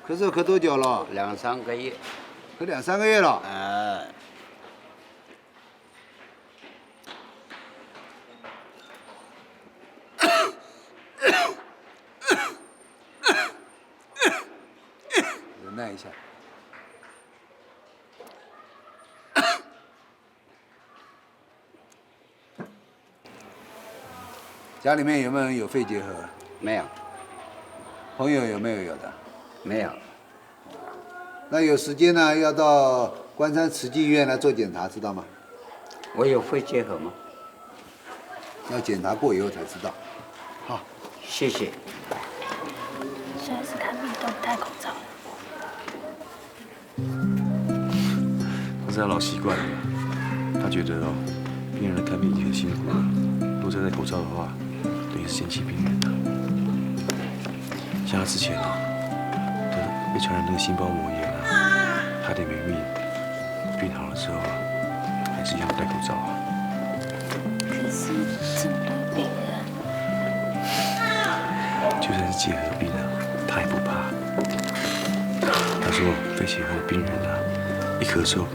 咳嗽咳多久了？2、3个月。咳2、3个月了。忍耐一下。家里面有没有人有肺结核？没有。朋友有没有的？没有。那有时间呢，要到关山慈济医院来做检查，知道吗？我有肺结核吗？要检查过以后才知道。好，谢谢。现在是看病都不戴口罩。他是他老习惯了，他觉得病人的看病已经很辛苦了，如果再戴口罩的话，等于是嫌弃病人了。像他之前被传染那个心包膜炎差点没命，病好了之后还是一样戴口罩可是这么多病人，就算是结核病他也不怕。他说肺结核的病人一咳嗽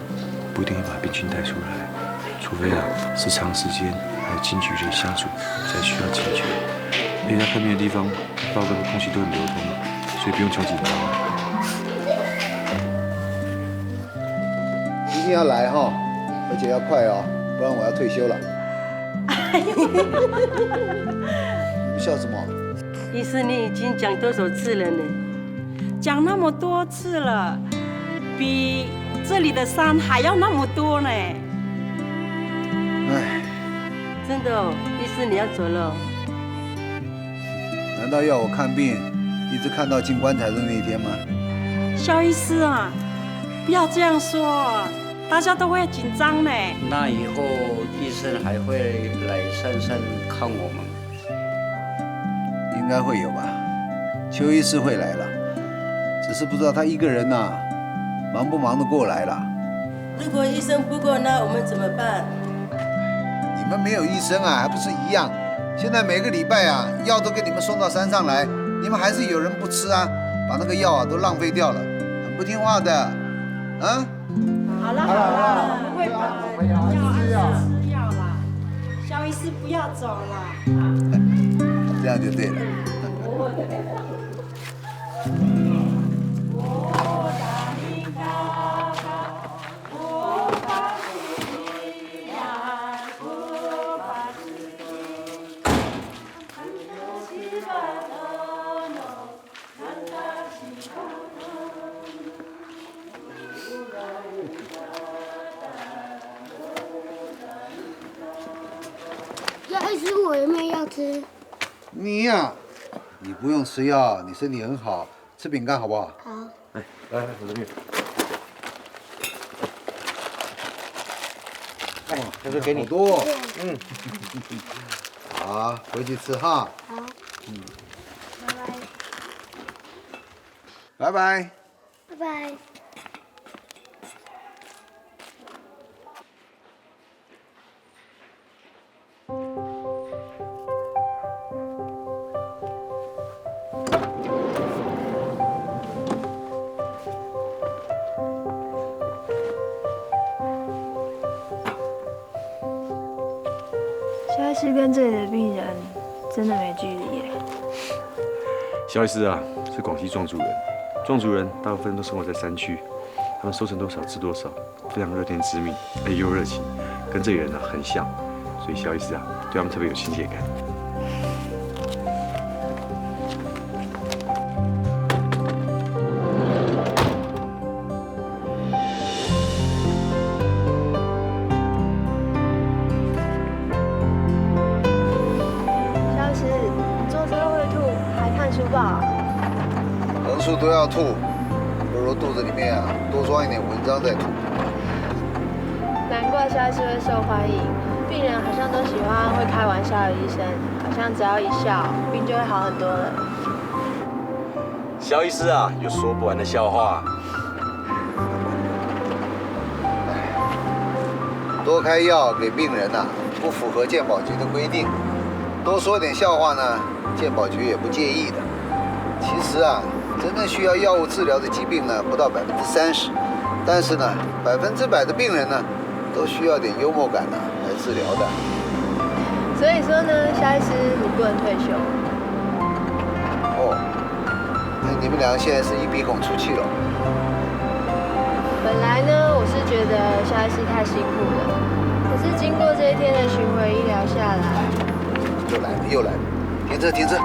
不一定会把病菌带出来，除非是长时间还有近距离相处才需要解决。而且他看病的地方到那个空气都很流通，所以不用求紧张。一定要来哈，而且要快哦，不然我要退休了。你们笑什么？医师，你已经讲多少次了呢？讲那么多次了，比这里的山还要那么多呢。唉，真的哦，医师你要走了。难道要我看病，一直看到进棺材的那一天吗？肖医师啊，不要这样说，大家都会紧张呢。那以后医生还会来山上看我们？应该会有吧。邱医师会来了，只是不知道他一个人忙不忙得过来了。如果医生不过，那我们怎么办？你们没有医生还不是一样？现在每个礼拜药都给你们送到山上来，你们还是有人不吃把那个药都浪费掉了，很不听话的，好了，不会吧？吃药啦，肖医师不要走了。这样就对了。要医师，我有没有药吃？你你不用吃药，你身体很好，吃饼干好不好？好。来，我这边。这个给你。好多。好，回去吃哈。好。拜拜。拜拜。肖医师跟这里的病人真的没距离耶。肖医师是广西壮族人，壮族人大部分都生活在山区，他们收成多少吃多少，非常乐天知命，而且又热情，跟这里人很像，所以肖医师对他们特别有亲切感。横竖都要吐，不如肚子里面多装一点文章再吐。难怪肖医师会受欢迎，病人好像都喜欢会开玩笑的医生，好像只要一笑，病就会好很多了。肖医师有说不完的笑话。多开药给病人不符合健保局的规定，多说点笑话呢，健保局也不介意的。其实啊，真正需要药物治疗的疾病呢，不到30%，但是呢，100%的病人呢，都需要点幽默感呢来治疗的。所以说呢，夏医师你不能退休。哦，那你们两个现在是一鼻孔出气了。本来呢，我是觉得夏医师太辛苦了，可是经过这一天的巡回医疗下来，又来了，停车。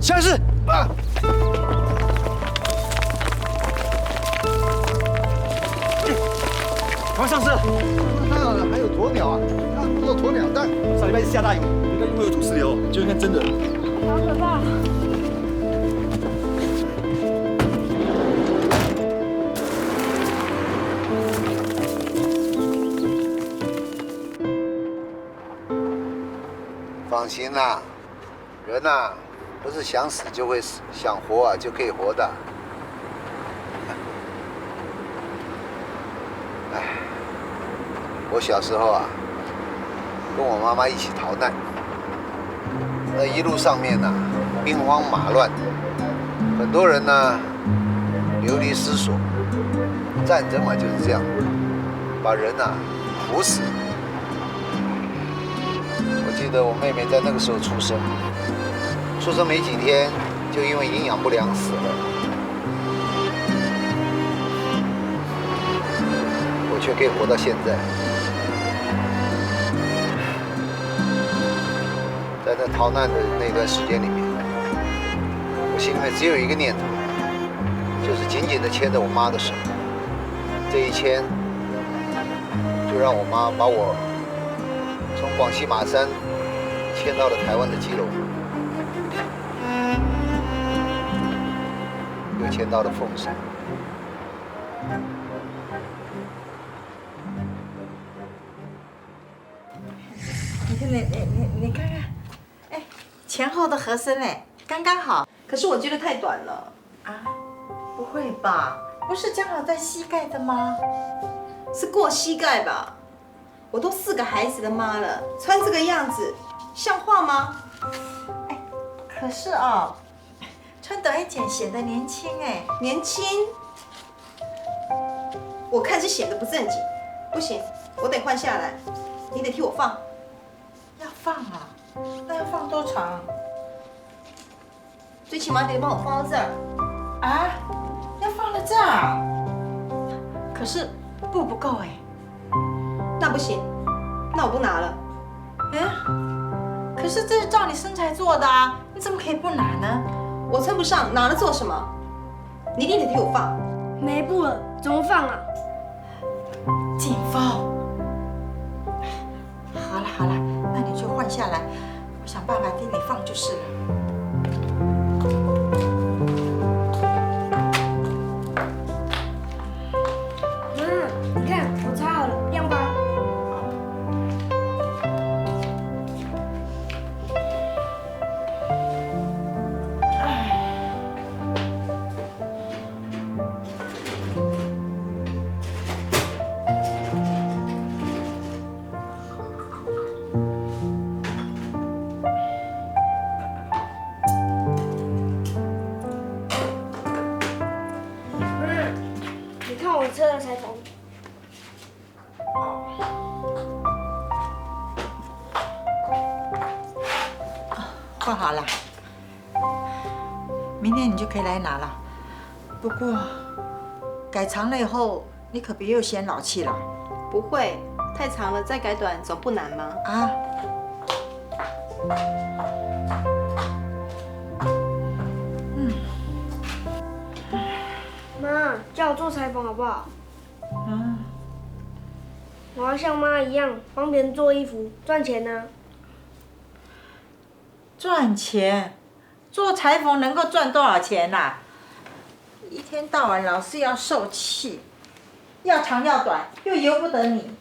夏医师，啊！赶快上车！那还有鸵鸟啊，那么多鸵鸟蛋。上礼拜是下大雨，应该会有土石流，就看真的。好可怕！放心啦，人呐，不是想死就会死，想活啊就可以活的。哎，我小时候啊，跟我妈妈一起逃难，那一路上面呢，兵荒马乱，很多人呢流离失所。战争嘛就是这样，把人呐苦死。我记得我妹妹在那个时候出生没几天，就因为营养不良死了。我却可以活到现在。在那逃难的那段时间里面，我心里面只有一个念头，就是紧紧地牵着我妈的手。这一牵，就让我妈把我从广西马山迁到了台湾的基隆，又迁到了凤山。你看看，哎，前后的合身哎，刚刚好。可是我觉得太短了。啊，不会吧？不是刚好在膝盖的吗？是过膝盖吧？我都4个孩子的妈了，穿这个样子，像话吗？哎，可是哦，穿短一点显得年轻哎。年轻？我看是显得不正经。不行，我得换下来，你得替我放。要放啊？那要放多长？最起码得帮我放到这儿。啊？要放到这儿？可是布不够哎。那不行，那我不拿了。嗯，可是这是照你身材做的啊，你怎么可以不拿呢？我称不上，拿了做什么？你一定得替我放。没布了，怎么放啊？紧绷。好了，那你就换下来，我想办法替你放就是了。妈，你看我擦好了，亮吧？你看我车的裁缝。换好了，明天你就可以来拿了。不过改长了以后，你可别又嫌老气了。不会，太长了再改短总不难吗？啊？妈，叫我做裁缝好不好？嗯，我要像妈一样帮别人做衣服，赚钱呢。赚钱，做裁缝能够赚多少钱呐？一天到晚老是要受气，要长要短，又由不得你。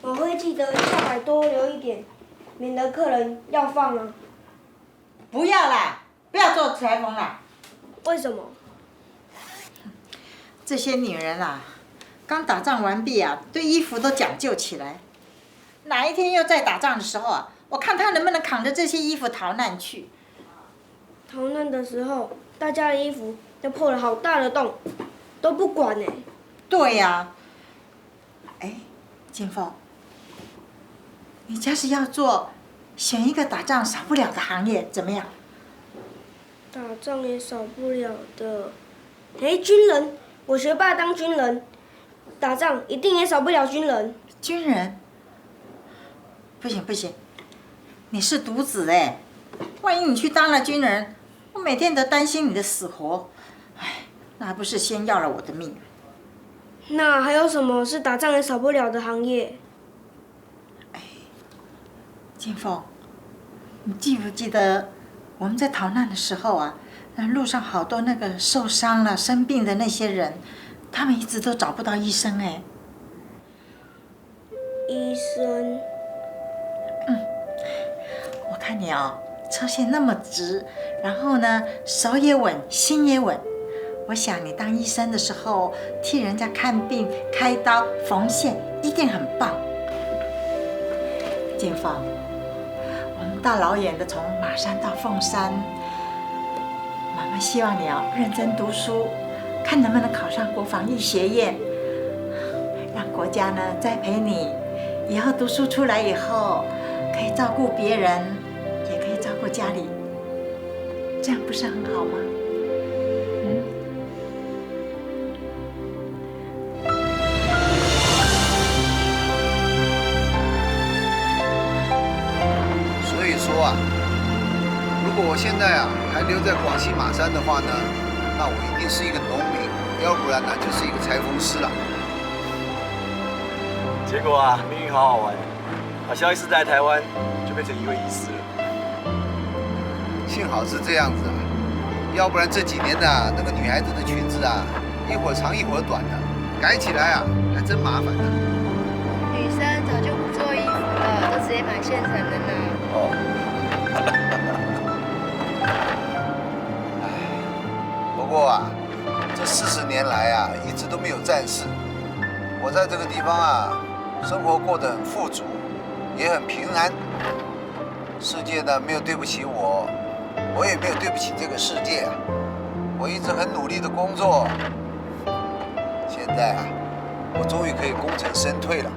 我会记得下海多留一点，免得客人要放啊。不要啦，不要做裁缝啦。为什么？这些女人啊，刚打仗完毕啊，对衣服都讲究起来。哪一天又在打仗的时候啊，我看她能不能扛着这些衣服逃难去。逃难的时候，大家的衣服都破了好大的洞，都不管呢。对呀。哎，金凤，你假使要做，选一个打仗少不了的行业，怎么样？打仗也少不了的。哎，军人，我学爸当军人，打仗一定也少不了军人。军人？不行不行，你是独子哎，万一你去当了军人，我每天都担心你的死活，哎，那还不是先要了我的命？那还有什么是打仗也少不了的行业？哎，金凤，你记不记得我们在逃难的时候啊，路上好多那个受伤了、生病的那些人，他们一直都找不到医生哎。医生。我看你哦，车线那么直，然后呢，手也稳，心也稳。我想你当医生的时候，替人家看病、开刀、缝线，一定很棒。金凤，我们大老远的从马山到凤山，妈妈希望你要认真读书，看能不能考上国防医学院，让国家呢栽培你，以后读书出来以后，可以照顾别人，也可以照顾家里，这样不是很好吗？所以说啊，如果我现在啊还留在广西马山的话呢，那我一定是一个农民，要不然呢就是一个裁缝师了。结果啊，命运好好玩，把肖医师带来台湾，就变成一位医师了。幸好是这样子啊，要不然这几年啊，那个女孩子的裙子啊，一会儿长一会儿短的，改起来啊还真麻烦呢。女生早就不做衣服了，都直接买现成的呢。哦。不过啊，这40年来啊，一直都没有战事。我在这个地方啊，生活过得很富足，也很平安。世界呢，没有对不起我，我也没有对不起这个世界啊。我一直很努力的工作，现在啊，我终于可以功成身退了。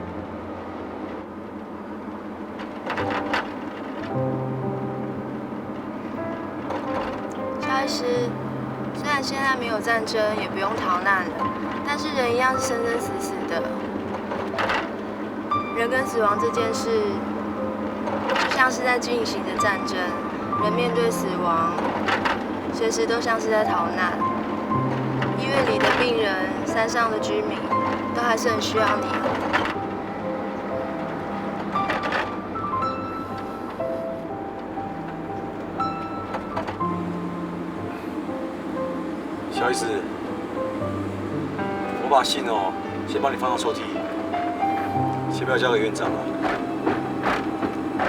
肖医师，虽然现在没有战争，也不用逃难了，但是人一样是生生死死的。人跟死亡这件事，就像是在进行的战争，人面对死亡，随时都像是在逃难。医院里的病人，山上的居民，都还是很需要你。肖医师，我把信哦，先帮你放到抽屉，先不要交给院长了，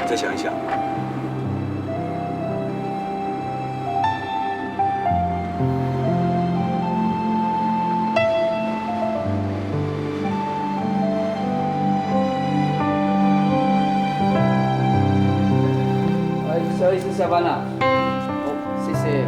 你再想一想。肖医师下班了。好，谢谢。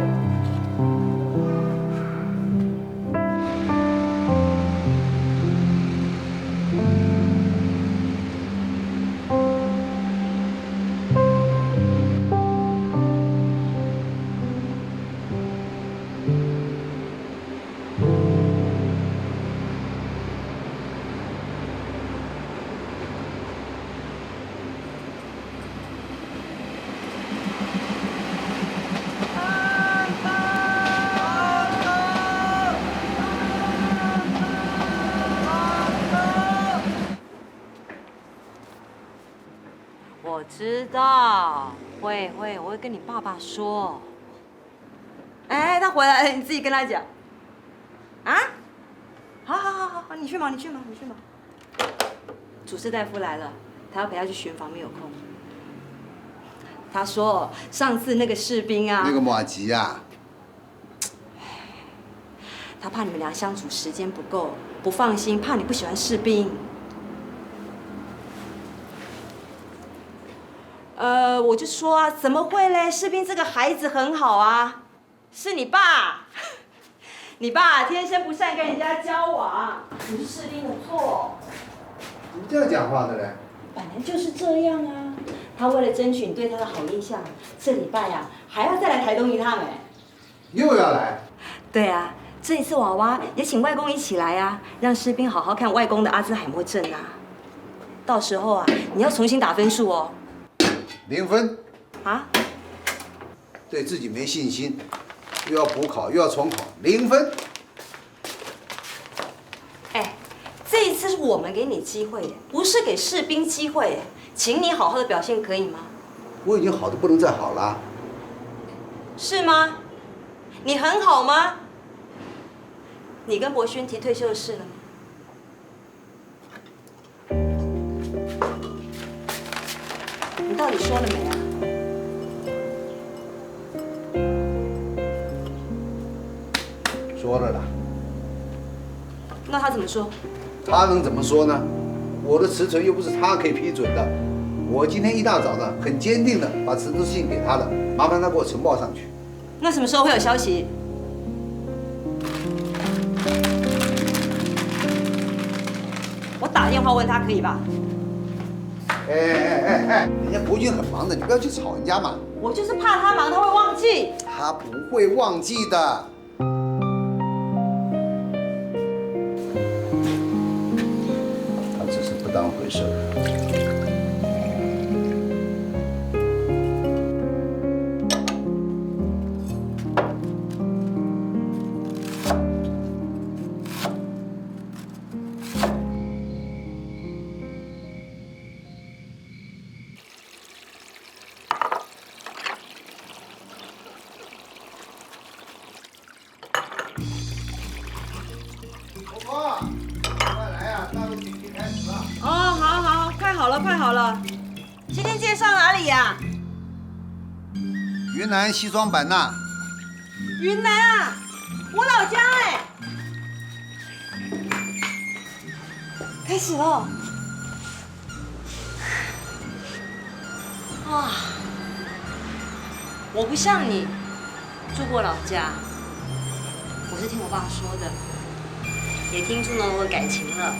我知道，会，我会跟你爸爸说。哎，他回来了，你自己跟他讲。啊？好，你去忙。主治大夫来了，他要陪他去巡房，没有空。他说上次那个士兵啊，那个马吉啊，他怕你们俩相处时间不够，不放心，怕你不喜欢士兵。我就说啊，怎么会嘞？士兵这个孩子很好啊，是你爸，你爸天生不善跟人家交往，不是士兵的错。怎么这样讲话的嘞？本来就是这样啊。他为了争取你对他的好印象，这礼拜呀还要再来台东一趟哎。又要来？对啊，这一次娃娃也请外公一起来啊，让士兵好好看外公的阿兹海默症啊。到时候啊，你要重新打分数哦。0分。啊？对自己没信心，又要补考又要重考，0分。哎，这一次是我们给你机会耶，不是给士兵机会耶，请你好好的表现可以吗？我已经好的不能再好了。是吗？你很好吗？你跟博勋提退休的事了吗？你到底说了没啊？说了啦。那他怎么说？他能怎么说呢？我的辞呈又不是他可以批准的。我今天一大早呢，很坚定的把辞呈信给他了，麻烦他给我呈报上去。那什么时候会有消息？我打电话问他可以吧？哎，人家国军很忙的，你不要去吵人家嘛。我就是怕他忙，他会忘记。他不会忘记的。他只是不当回事儿。快好了！今天介绍哪里呀？云南西双版纳。云南啊，我老家哎。开始了。啊，我不像你住过老家，我是听我爸说的，也听出了我的感情了。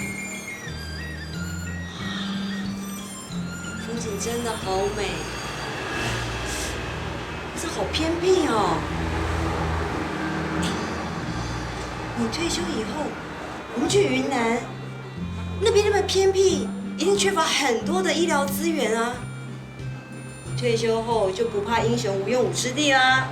风景真的好美，这好偏僻哦。你退休以后，我们去云南，那边那么偏僻，一定缺乏很多的医疗资源啊。退休后就不怕英雄无用武之地啦。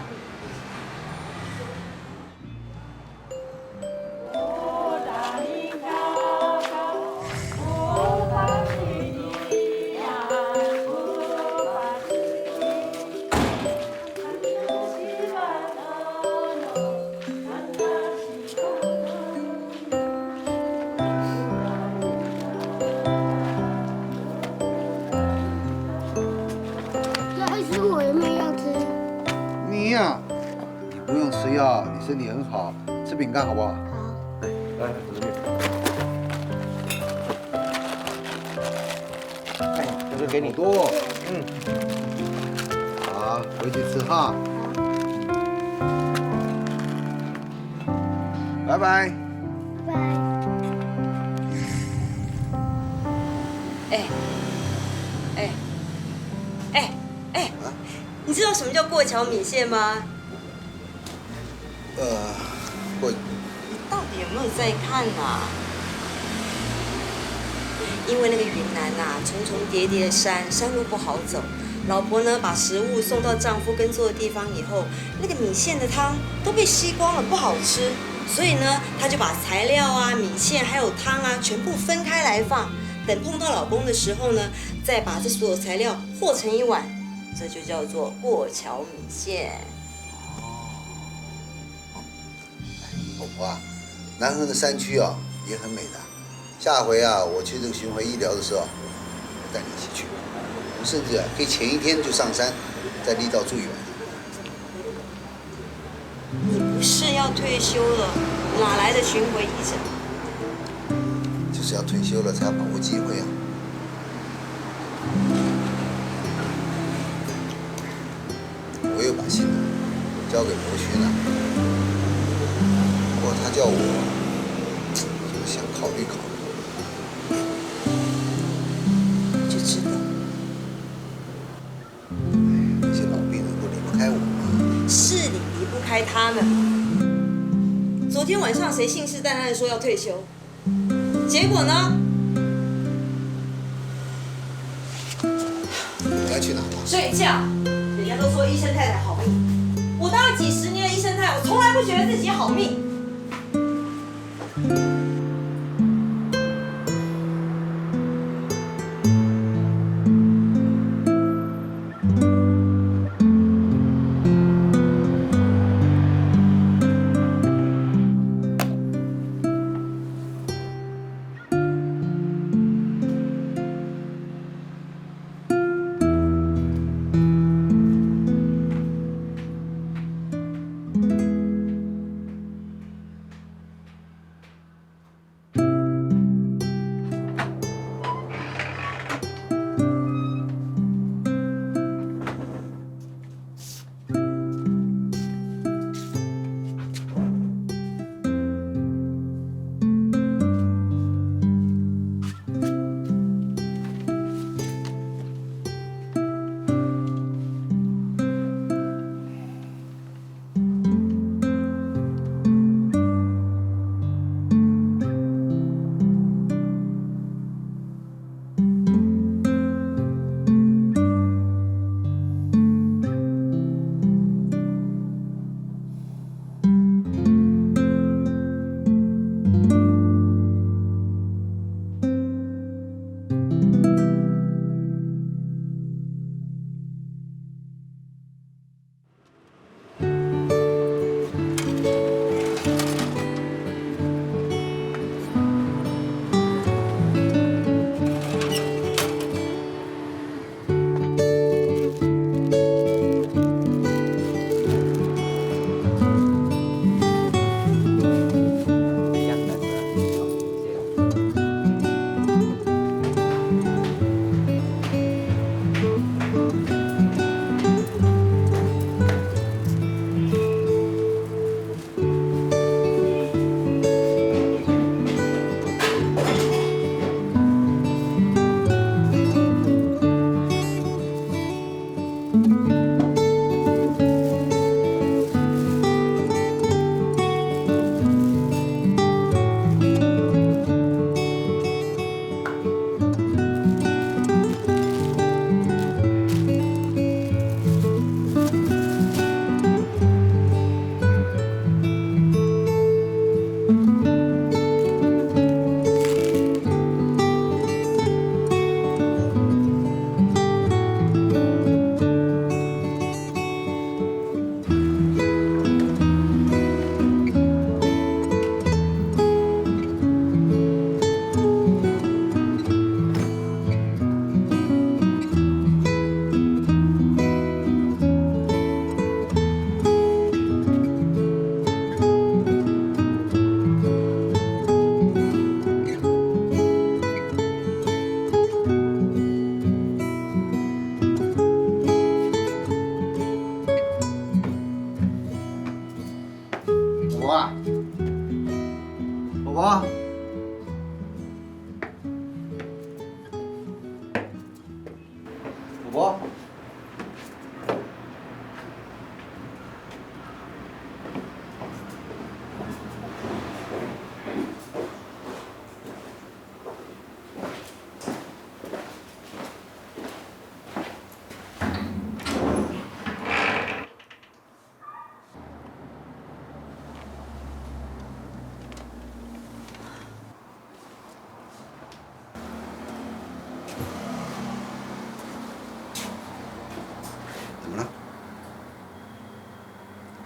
吃药，你身体很好，吃饼干好不好？好。来，我这边。哎，这个给你多。好，回去吃哈。拜拜。拜拜。你知道什么叫过桥米线吗？你到底有没有在看啊？因为那个云南呐，重重叠叠的山，山路不好走。老婆呢，把食物送到丈夫耕作的地方以后，那个米线的汤都被吸光了，不好吃。所以呢，她就把材料啊、米线还有汤啊，全部分开来放。等碰到老公的时候呢，再把这所有材料和成一碗，这就叫做过桥米线。老婆啊，南横的山区啊也很美的，下回啊，我去这个巡回医疗的时候，我带你一起去。我们甚至啊，可以前一天就上山，在离岛住一晚。你不是要退休了，哪来的巡回医诊？就是要退休了才要把握机会啊。我又把信交给博勋了，不过他叫我想考虑考虑，就知道那些老病人都离不开我嘛。是你离不开他们。昨天晚上谁信誓旦旦地说要退休？结果呢？你要去哪？睡觉。人家都说医生太太好命，我当了几10年的医生太太，我从来不觉得自己好命。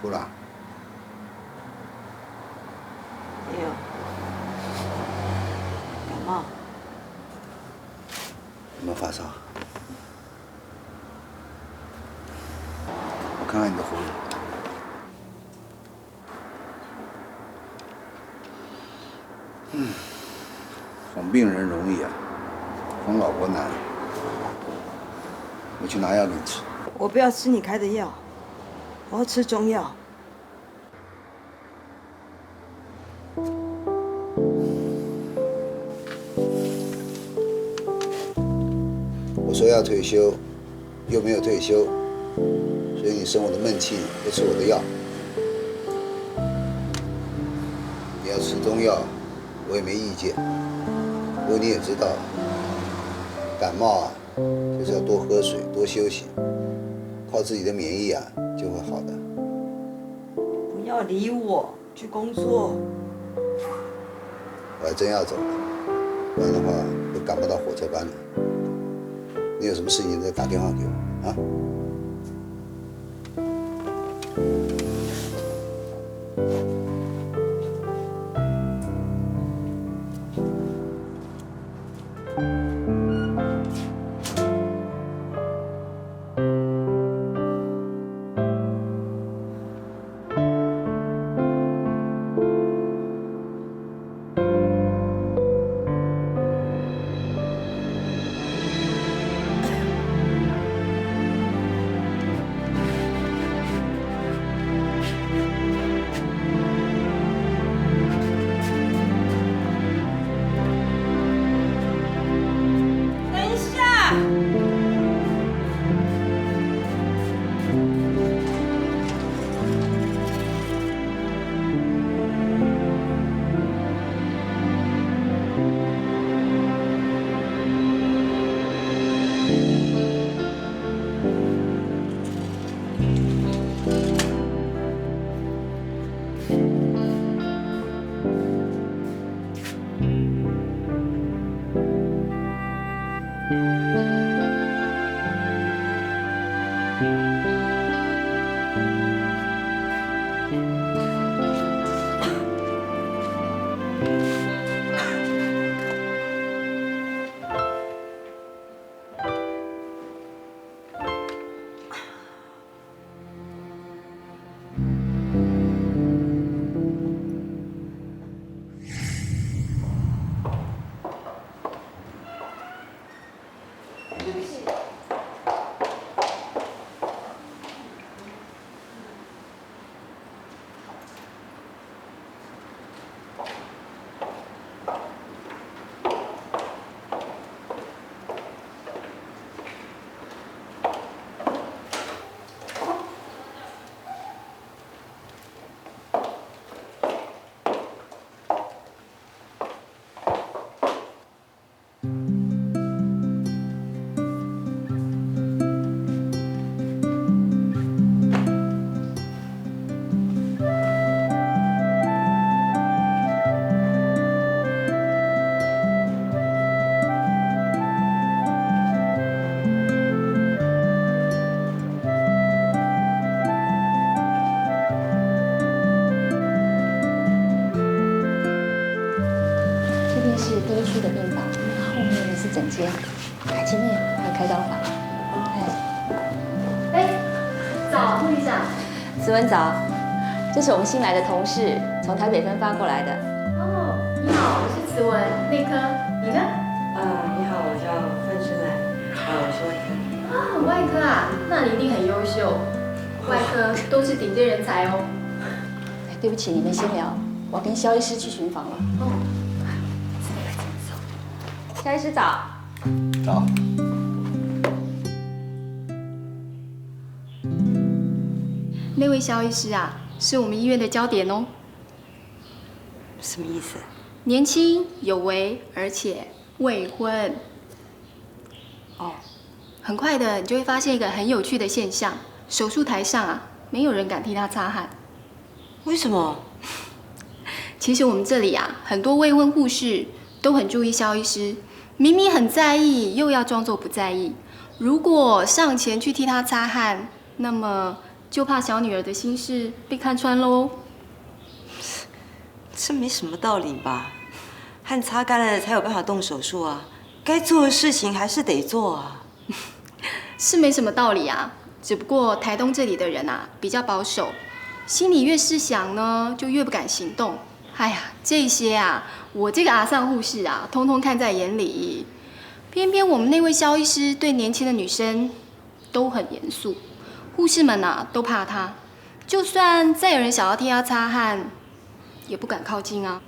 哭了？没有，感冒看看你的喉咙。哄病人容易啊，哄老婆难。我去拿药给你吃。我不要吃你开的药，我要吃中药。我说要退休，又没有退休，所以你生我的闷气，不吃我的药。你要吃中药，我也没意见。不过你也知道，感冒啊，就是要多喝水，多休息，靠自己的免疫啊，就会好的。不要理我，去工作。我还真要走了，不然的话会赶不到火车班了。你有什么事情再打电话给我啊。诊间，前面还有开刀房。哎，早，护理长。子文早，这是我们新来的同事，从台北分发过来的。哦，你好，我是子文，内科，你呢？你好，我叫范春兰，我是外科。啊，外科啊，那你一定很优秀，外科都是顶尖人才哦。哎，对不起，你们先聊，我要跟肖医师去巡房了。哦。 肖医师早。早。那位肖医师啊，是我们医院的焦点哦。什么意思？年轻有为，而且未婚。哦，很快的，你就会发现一个很有趣的现象：手术台上啊，没有人敢替他擦汗。为什么？其实我们这里啊，很多未婚护士都很注意肖医师。 明明很在意，又要装作不在意。如果上前去替他擦汗，那么就怕小女儿的心事被看穿喽。这没什么道理吧？汗擦干了才有办法动手术啊，该做的事情还是得做啊。是没什么道理啊，只不过台东这里的人啊比较保守，心里越是想呢，就越不敢行动。哎呀，这些啊，我这个阿桑护士啊，通通看在眼里。偏偏我们那位肖医师对年轻的女生都很严肃，护士们啊都怕他，就算再有人想要替他擦汗，也不敢靠近啊。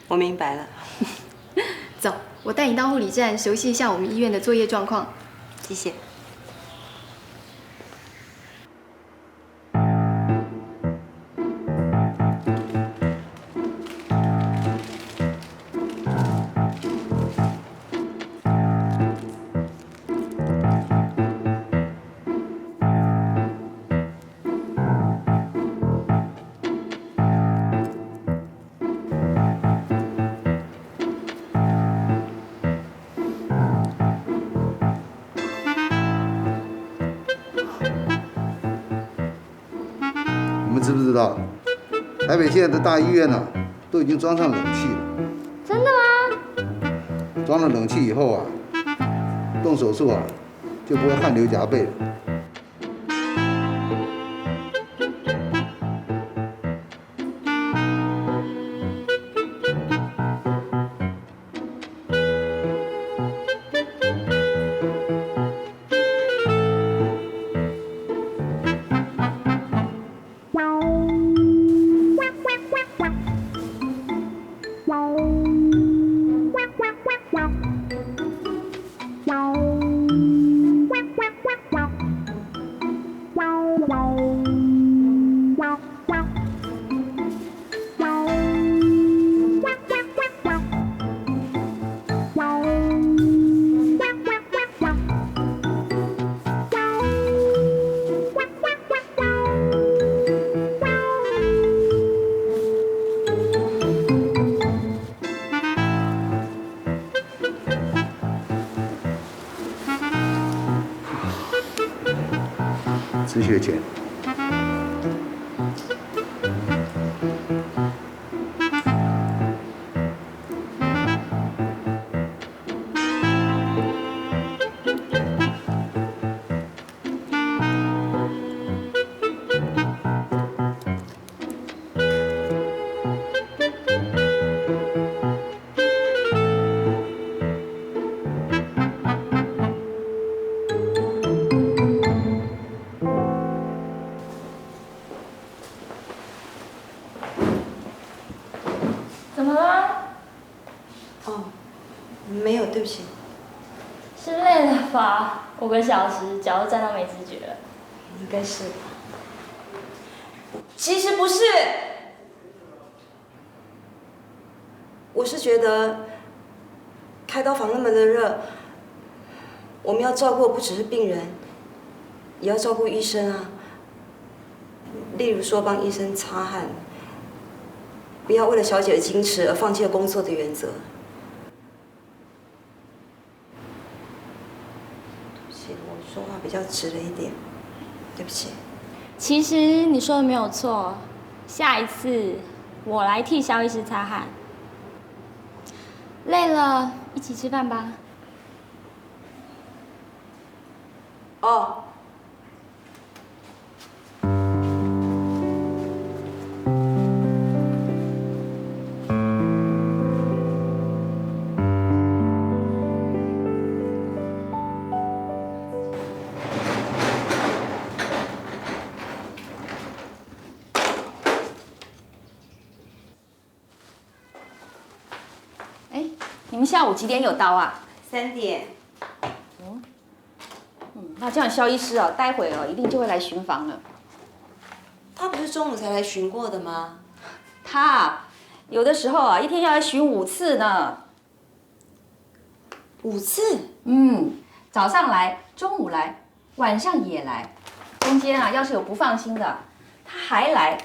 我明白了。走，我带你到护理站熟悉一下我们医院的作业状况。谢谢。你们知不知道，台北现在的大医院呢，都已经装上冷气了。真的吗？装了冷气以后啊，动手术啊，就不会汗流浃背了。止血钳。怎么了？哦，没有，对不起。是累了吧？5个小时，脚都站到没知觉了。应该是吧。其实不是，我是觉得开刀房那么的热，我们要照顾不只是病人，也要照顾医生啊。例如说帮医生擦汗，不要为了小姐的矜持而放弃了工作的原则。对不起，我说话比较直了一点，对不起。其实你说的没有错，下一次我来替肖医师擦汗。累了，一起吃饭吧。哦。你们下午几点有到啊3点。那这样肖医师哦，待会哦一定就会来巡房了。他不是中午才来巡过的吗？他有的时候啊，一天要来巡5次呢。5次？早上来，中午来，晚上也来。中间啊，要是有不放心的，他还来。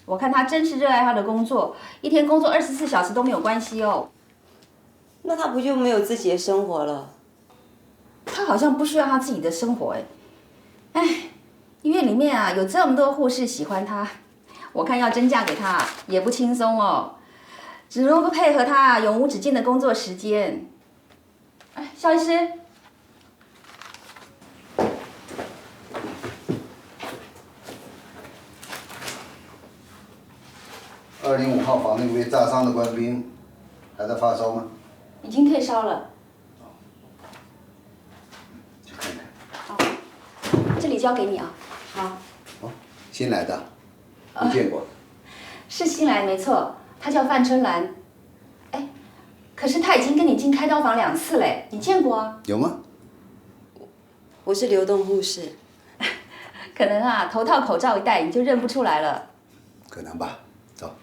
我看他真是热爱他的工作，一天工作24小时都没有关系哦。那他不就没有自己的生活了？他好像不需要他自己的生活哎。医院里面啊有这么多护士喜欢他，我看要真嫁给他也不轻松哦，只能够配合他永无止境的工作时间。肖医师，那位炸伤的官兵还在发烧吗？已经退烧了。去看看。好，这里交给你啊。好。哦，新来的，没见过。是新来没错，她叫范春兰。哎，可是她已经跟你进开刀房2次嘞，你见过啊？有吗？我是流动护士。可能啊，头套口罩一戴你就认不出来了。可能吧，走。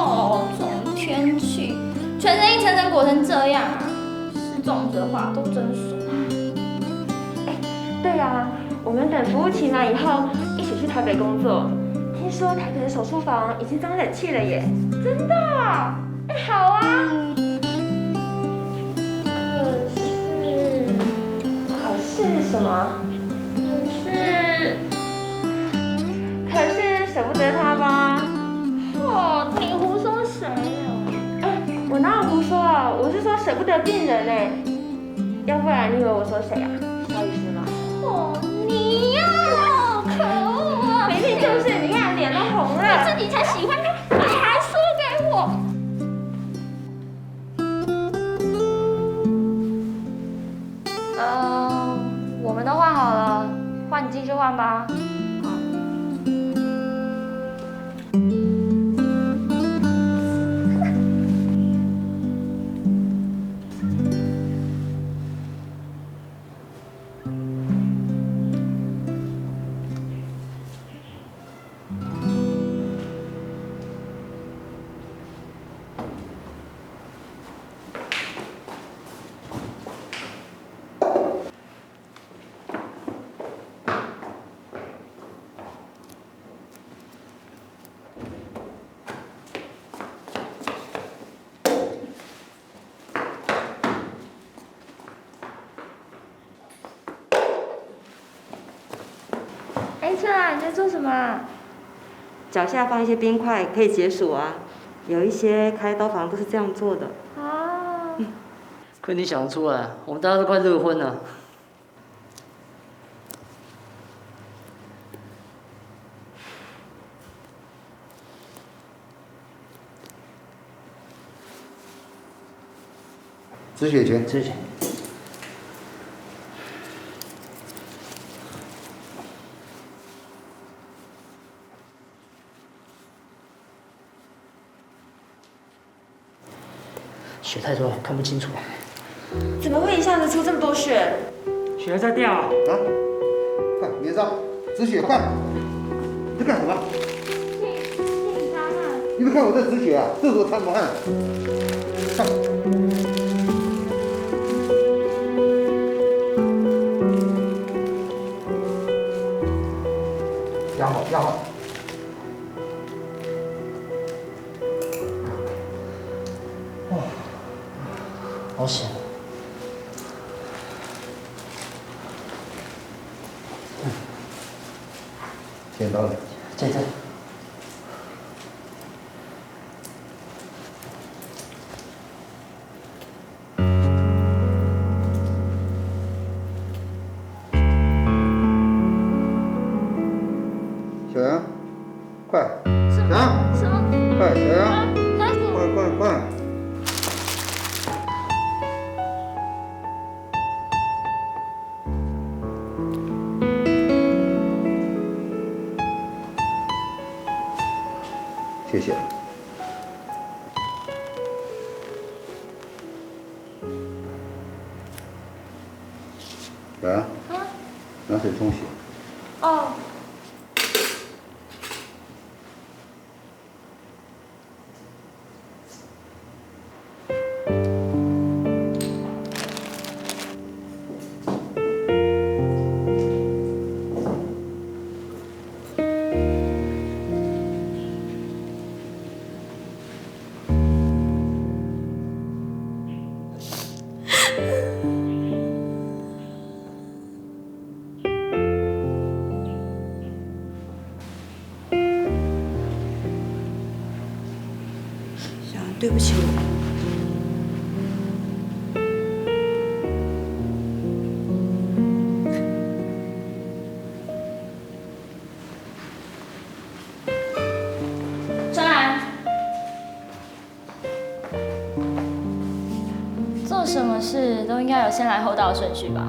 哦，这种天气，全身一层层裹成这样啊，失重者话都真爽。哎，对啊，我们等服务期满以后，一起去台北工作。听说台北的手术房已经装冷气了耶，真的？哎，好啊。可是什么？可是舍不得他吧？哦，你胡说谁啊？哎，我哪有胡说啊？我是说舍不得病人哎，要不然你以为我说谁啊？肖医师吗？哦，你呀，可恶啊！明明就是，你看脸都红了。你自己才喜欢他，你还输给我。我们都换好了，换你继续换吧。哎，春兰，你在做什么？脚下放一些冰块可以解暑啊，有一些开刀房都是这样做的。哦。亏你想得出来，我们大家都快热昏了。止血钳。止血。血太多了，看不清楚。怎么会一下子出这么多血？血在掉。啊！快，别上，止血，快！你在干什么？警察呢？你没看我在止血啊？这时候擦什么汗？上。压好，压好。好险！剪刀呢？在这。小杨，快！小杨，什么？快，小杨，快！谢谢。小杨，拿水冲洗。哦。对不起我。张然，做什么事都应该有先来后到的顺序吧？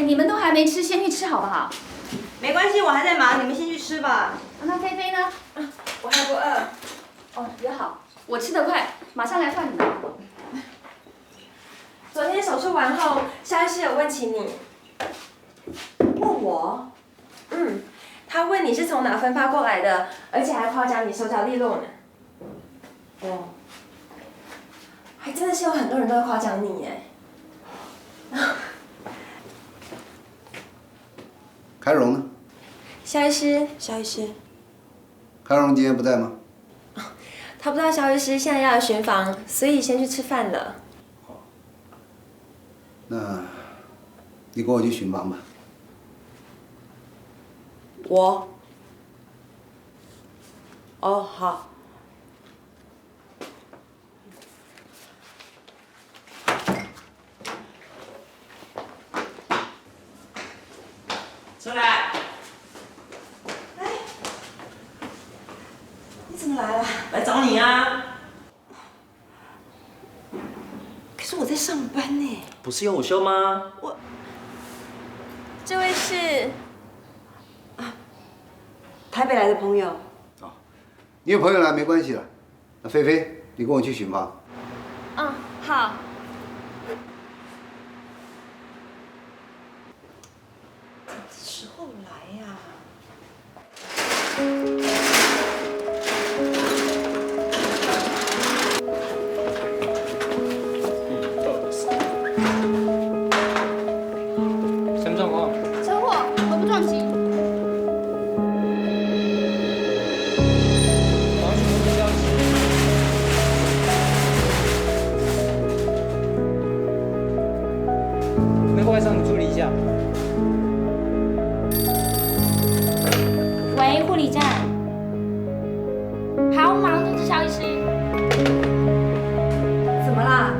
你们都还没吃，先去吃好不好？没关系，我还在忙，你们先去吃吧。那菲菲呢？我还不饿。哦，也好，我吃得快，马上来换你们。昨天手术完后，肖医师有问起你。问我？他问你是从哪分发过来的，而且还夸奖你手脚利落呢。哦。还真的是有很多人都会夸奖你耶。开荣呢？肖医师，肖医师，开荣今天不在吗？他不知道肖医师现在要来巡房，所以先去吃饭了。那，你跟我去巡房吧。我。哦，好。出来！你怎么来了？来找你啊！可是我在上班呢。不是有午休吗？这位是台北来的朋友。你有朋友来没关系了。那菲菲，你跟我去巡房。好。时候来呀。什么状况？车祸，头部撞击。没关系，你处理一下。喂，护理站。好，马上通知肖医师。怎么啦？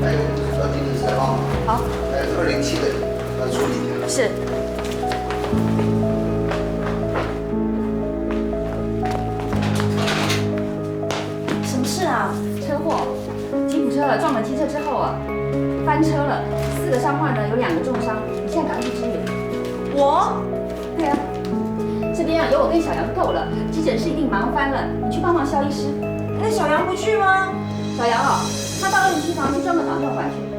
还有要精神采访。好。还有207的，要处理一下。是。什么事啊？车祸，吉普车撞了机车之后啊，翻车了，4个伤患呢，有2个重伤，你现在赶快去支援。我？对啊，这边啊有我跟小杨够了，急诊室一定忙翻了，你去帮忙肖医师。那小杨不去吗？小杨啊，他到27房去装个导向管去。